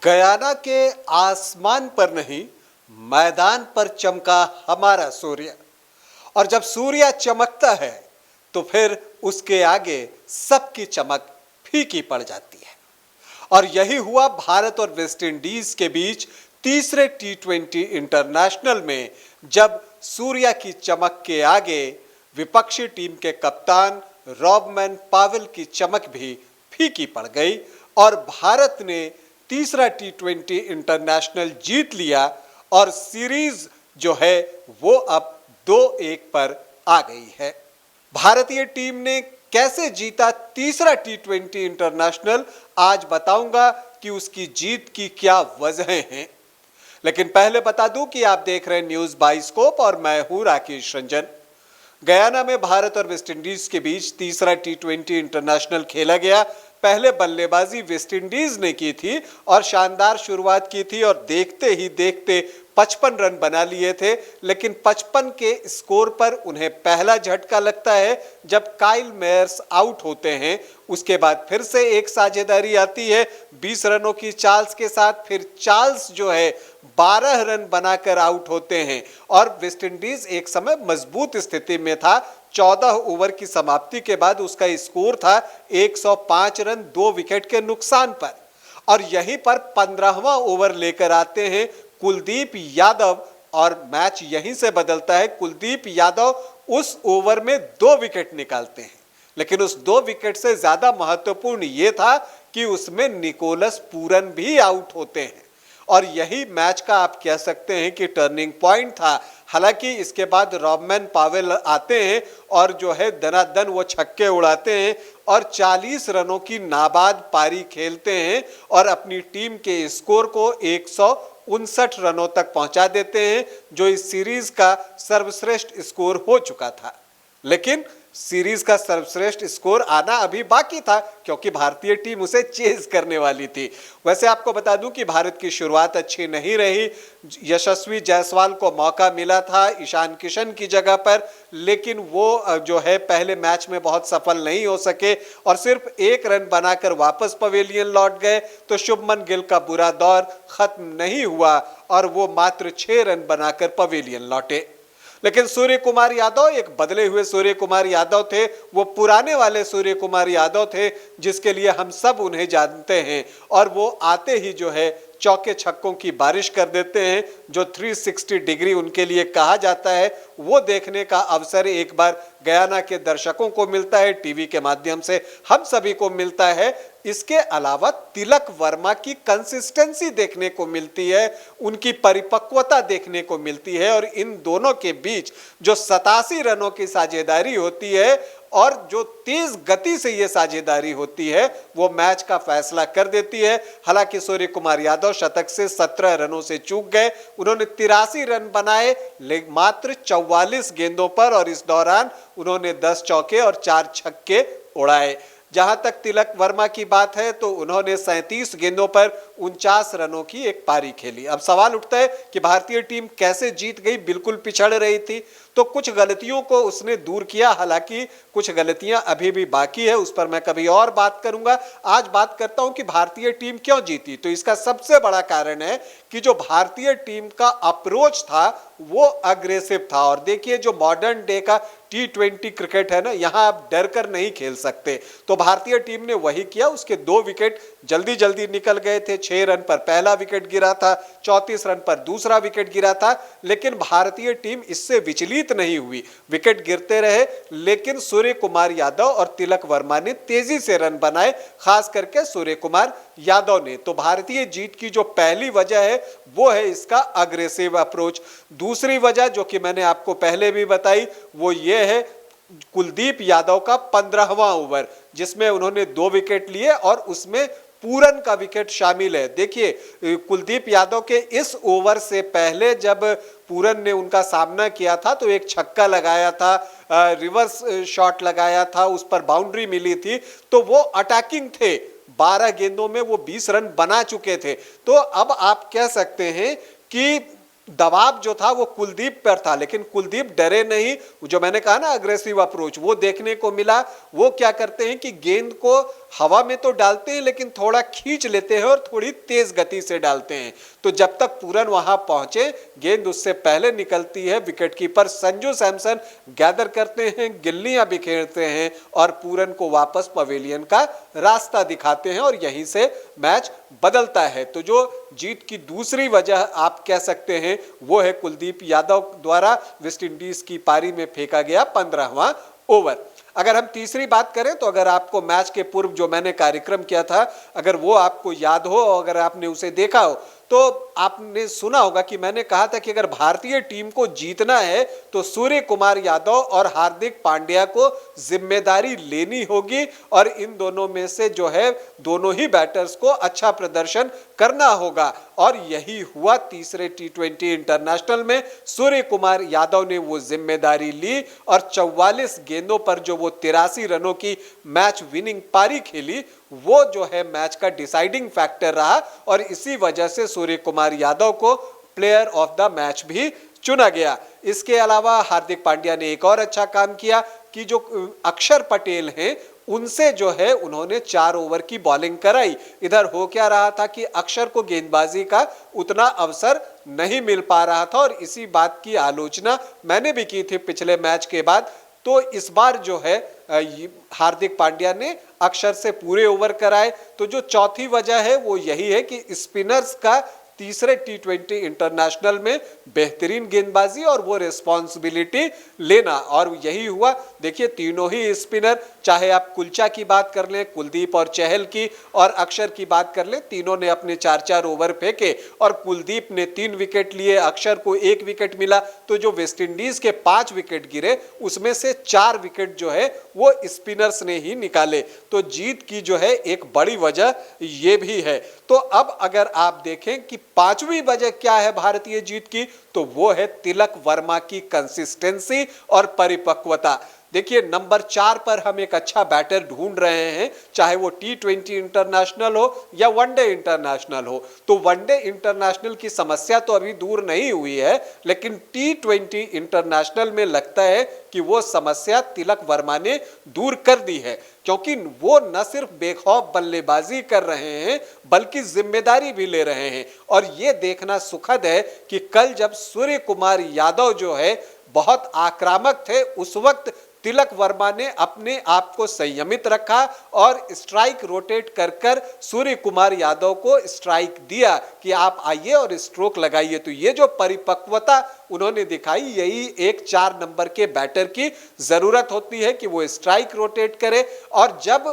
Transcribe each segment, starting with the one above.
Guyana के आसमान पर नहीं, मैदान पर चमका हमारा सूर्य। और जब सूर्य चमकता है तो फिर उसके आगे सबकी चमक फीकी पड़ जाती है। और यही हुआ भारत और वेस्ट इंडीज के बीच तीसरे टी20 इंटरनेशनल में, जब सूर्य की चमक के आगे विपक्षी टीम के कप्तान रॉबमैन पावेल की चमक भी फीकी पड़ गई और भारत ने तीसरा टी20 इंटरनेशनल जीत लिया और सीरीज जो है वो अब 2-1 पर आ गई है। भारतीय टीम ने कैसे जीता तीसरा टी20 इंटरनेशनल, आज बताऊंगा कि उसकी जीत की क्या वजहें हैं। लेकिन पहले बता दूं कि आप देख रहे हैं न्यूज बाइस्कोप और मैं हूं राकेश रंजन। गयाना में भारत और वेस्ट इंडीज के बीच तीसरा टी20 इंटरनेशनल खेला गया। पहले बल्लेबाजी वेस्ट इंडीज ने की थी और शानदार शुरुआत की थी और देखते ही देखते 55 रन बना लिए थे। लेकिन 55 के स्कोर पर उन्हें पहला झटका लगता है जब काइल मेयर्स आउट होते हैं। उसके बाद फिर से एक साझेदारी आती है 20 रनों की चार्ल्स के साथ। फिर चार्ल्स जो है 12 रन बनाकर आउट होते हैं और वेस्ट इंडीज एक समय मजबूत स्थिति में था। 14 ओवर की समाप्ति के बाद उसका स्कोर था 105 रन 2 विकेट के नुकसान पर। और यहीं पर 15वां ओवर लेकर आते हैं कुलदीप यादव और मैच यहीं से बदलता है। कुलदीप यादव उस ओवर में 2 विकेट निकालते हैं, लेकिन उस 2 विकेट से ज्यादा महत्वपूर्ण यह था कि उसमें निकोलस पूरन भी आउट होते हैं और यही मैच का आप कह सकते हैं कि टर्निंग पॉइंट था। हालांकि इसके बाद रॉबमैन पावेल आते हैं और जो है दनादन वो छक्के उड़ाते हैं और 40 रनों की नाबाद पारी खेलते हैं और अपनी टीम के स्कोर को 159 रनों तक पहुंचा देते हैं, जो इस सीरीज का सर्वश्रेष्ठ स्कोर हो चुका था। लेकिन सीरीज का सर्वश्रेष्ठ स्कोर आना अभी बाकी था क्योंकि भारतीय टीम उसे चेज करने वाली थी। वैसे आपको बता दूं कि भारत की शुरुआत अच्छी नहीं रही। यशस्वी जायसवाल को मौका मिला था ईशान किशन की जगह पर, लेकिन वो जो है पहले मैच में बहुत सफल नहीं हो सके और सिर्फ 1 रन बनाकर वापस पवेलियन लौट गए। तो शुभमन गिल का बुरा दौर खत्म नहीं हुआ और वो मात्र 6 रन बनाकर पवेलियन लौटे। लेकिन सूर्य कुमार यादव एक बदले हुए सूर्य कुमार यादव थे। वो पुराने वाले सूर्य कुमार यादव थे जिसके लिए हम सब उन्हें जानते हैं और वो आते ही जो है चौके छक्कों की बारिश कर देते हैं। जो 360 डिग्री उनके लिए कहा जाता है वो देखने का अवसर एक बार गयाना के दर्शकों को मिलता है, टीवी के माध्यम से हम सभी को मिलता है। इसके अलावा तिलक वर्मा की कंसिस्टेंसी देखने को मिलती है, उनकी परिपक्वता देखने को मिलती है और इन दोनों के बीच जो 87 रनों की साझेदारी होती है और जो तेज गति से ये साझेदारी होती है वो मैच का फैसला कर देती है। हालांकि सूर्य कुमार यादव शतक से 17 रनों से चूक गए। उन्होंने 83 रन बनाए लेकिन मात्र 44 गेंदों पर और इस दौरान उन्होंने 10 चौके और 4 छक्के उड़ाए। जहां तक तिलक वर्मा की बात है तो उन्होंने 37 गेंदों पर 49 रनों की एक पारी खेली। अब सवाल उठता है कि भारतीय टीम कैसे जीत गई, बिल्कुल पिछड़ रही थी तो कुछ गलतियों को उसने दूर किया। हालांकि कुछ गलतियां अभी भी बाकी है, उस पर मैं कभी और बात करूंगा। आज बात करता हूं कि भारतीय टीम क्यों जीती। तो इसका सबसे बड़ा कारण है कि जो भारतीय टीम का अप्रोच था वो अग्रेसिव था। और देखिए जो मॉडर्न डे का टी20 क्रिकेट है ना, यहां आप डर कर नहीं खेल सकते। तो भारतीय टीम ने वही किया। उसके 2 विकेट जल्दी जल्दी निकल गए थे। 6 रन पर पहला विकेट गिरा था, 34 रन पर दूसरा विकेट गिरा था। लेकिन भारतीय टीम इससे विचलित नहीं हुई, विकेट गिरते रहे लेकिन सूर्य कुमार यादव और तिलक वर्मा ने तेजी से रन बनाए, खास करके सूर्य कुमार यादव ने। तो भारतीय जीत की जो पहली वजह है वो है इसका अग्रेसिव अप्रोच। दूसरी वजह जो कि मैंने आपको पहले भी बताई वो ये है कुलदीप यादव का 15वां ओवर, जिसमें उन्होंने 2 विकेट लिए और उसमें पूरन का विकेट शामिल है। देखिए कुलदीप यादव के इस ओवर से पहले जब पूरन ने उनका सामना किया था तो एक छक्का लगाया था, रिवर्स शॉट लगाया था, उस पर बाउंड्री मिली थी। तो वो अटैकिंग थे, 12 गेंदों में वो 20 रन बना चुके थे। तो अब आप कह सकते हैं कि दबाव जो था वो कुलदीप पर था, लेकिन कुलदीप डरे नहीं। जो मैंने कहा ना अग्रेसिव अप्रोच वो देखने को मिला। वो क्या करते हैं कि गेंद को हवा में तो डालते हैं लेकिन थोड़ा खींच लेते हैं और थोड़ी तेज गति से डालते हैं। तो जब तक पूरन वहां पहुंचे गेंद उससे पहले निकलती है। विकेटकीपर संजू सैमसन गैदर करते हैं, गिल्लियां बिखेरते हैं और पूरन को वापस पवेलियन का रास्ता दिखाते हैं और यहीं से मैच बदलता है। तो जो जीत की दूसरी वजह आप कह सकते हैं वो है कुलदीप यादव द्वारा वेस्टइंडीज की पारी में फेंका गया 15वां ओवर। अगर हम तीसरी बात करें तो अगर आपको मैच के पूर्व जो मैंने कार्यक्रम किया था अगर वो आपको याद हो, अगर आपने उसे देखा हो तो आपने सुना होगा कि मैंने कहा था कि अगर भारतीय टीम को जीतना है तो सूर्य कुमार यादव और हार्दिक पांड्या को जिम्मेदारी लेनी होगी और इन दोनों में से जो है दोनों ही बैटर्स को अच्छा प्रदर्शन करना होगा। और यही हुआ तीसरे T20 इंटरनेशनल में। सूर्य कुमार यादव ने वो जिम्मेदारी ली और 44 गेंदों पर जो वो 83 रनों की मैच विनिंग पारी खेली वो जो है मैच का डिसाइडिंग फैक्टर रहा और इसी वजह से सूर्य कुमार यादव को प्लेयर ऑफ द मैच भी चुना गया। इसके अलावा हार्दिक पांड्या ने एक और अच्छा काम किया कि जो अक्षर पटेल हैं उनसे जो है उन्होंने 4 ओवर की बॉलिंग कराई। इधर हो क्या रहा था कि अक्षर को गेंदबाजी का उतना अवसर नहीं मिल पा रहा था और इसी बात की आलोचना मैंने भी की थी पिछले मैच के बाद। तो इस बार जो है हार्दिक पांड्या ने अक्षर से पूरे ओवर कराए। तो जो चौथी वजह है वो यही है कि स्पिनर्स का तीसरे T20 इंटरनेशनल में बेहतरीन गेंदबाजी और वो रिस्पॉन्सिबिलिटी लेना और यही हुआ। देखिए तीनों ही स्पिनर, चाहे आप कुलचा की बात कर लें, कुलदीप और चहल की, और अक्षर की बात कर लें, तीनों ने अपने 4-4 ओवर फेंके और कुलदीप ने 3 विकेट लिए, अक्षर को 1 विकेट मिला। तो जो वेस्टइंडीज के 5 विकेट गिरे उसमें से 4 विकेट जो है वो स्पिनर्स ने ही निकाले। तो जीत की जो है एक बड़ी वजह ये भी है। तो अब अगर आप देखें कि 5वीं वजह क्या है भारतीय जीत की, तो वो है तिलक वर्मा की कंसिस्टेंसी और परिपक्वता। देखिए नंबर 4 पर हम एक अच्छा बैटर ढूंढ रहे हैं, चाहे वो T20 इंटरनेशनल हो या वनडे इंटरनेशनल हो। तो वनडे इंटरनेशनल की समस्या तो अभी दूर नहीं हुई है, लेकिन T20 इंटरनेशनल में लगता है कि वो समस्या तिलक वर्मा ने दूर कर दी है, क्योंकि वो न सिर्फ बेखौफ बल्लेबाजी कर रहे हैं बल्कि जिम्मेदारी भी ले रहे हैं। और ये देखना सुखद है कि कल जब सूर्य कुमार यादव जो है बहुत आक्रामक थे उस वक्त तिलक वर्मा ने अपने आप को संयमित रखा और स्ट्राइक रोटेट कर कर सूर्य कुमार यादव को स्ट्राइक दिया कि आप आइए और स्ट्रोक लगाइए। तो ये जो परिपक्वता उन्होंने दिखाई, यही एक 4 नंबर के बैटर की जरूरत होती है कि वो स्ट्राइक रोटेट करे और जब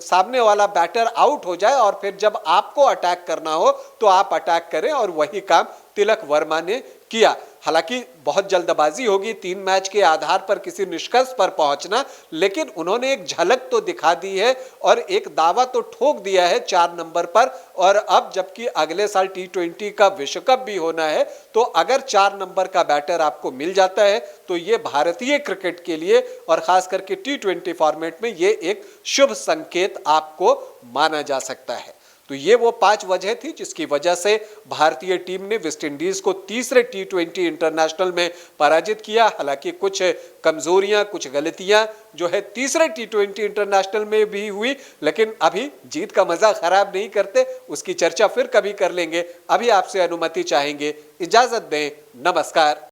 सामने वाला बैटर आउट हो जाए और फिर जब आपको अटैक करना हो तो आप अटैक करें, और वही काम तिलक वर्मा ने किया। हालांकि बहुत जल्दबाजी होगी 3 मैच के आधार पर किसी निष्कर्ष पर पहुंचना, लेकिन उन्होंने एक झलक तो दिखा दी है और एक दावा तो ठोक दिया है 4 नंबर पर। और अब जबकि अगले साल T20 का विश्व कप भी होना है, तो अगर 4 नंबर का बैटर आपको मिल जाता है तो ये भारतीय क्रिकेट के लिए और खास करके T20 फॉर्मेट में ये एक शुभ संकेत आपको माना जा सकता है। तो ये वो 5 वजह थी जिसकी वजह से भारतीय टीम ने वेस्टइंडीज को तीसरे T20 इंटरनेशनल में पराजित किया। हालांकि कुछ कमजोरियां, कुछ गलतियां जो है तीसरे T20 इंटरनेशनल में भी हुई, लेकिन अभी जीत का मजा खराब नहीं करते, उसकी चर्चा फिर कभी कर लेंगे। अभी आपसे अनुमति चाहेंगे, इजाजत दें, नमस्कार।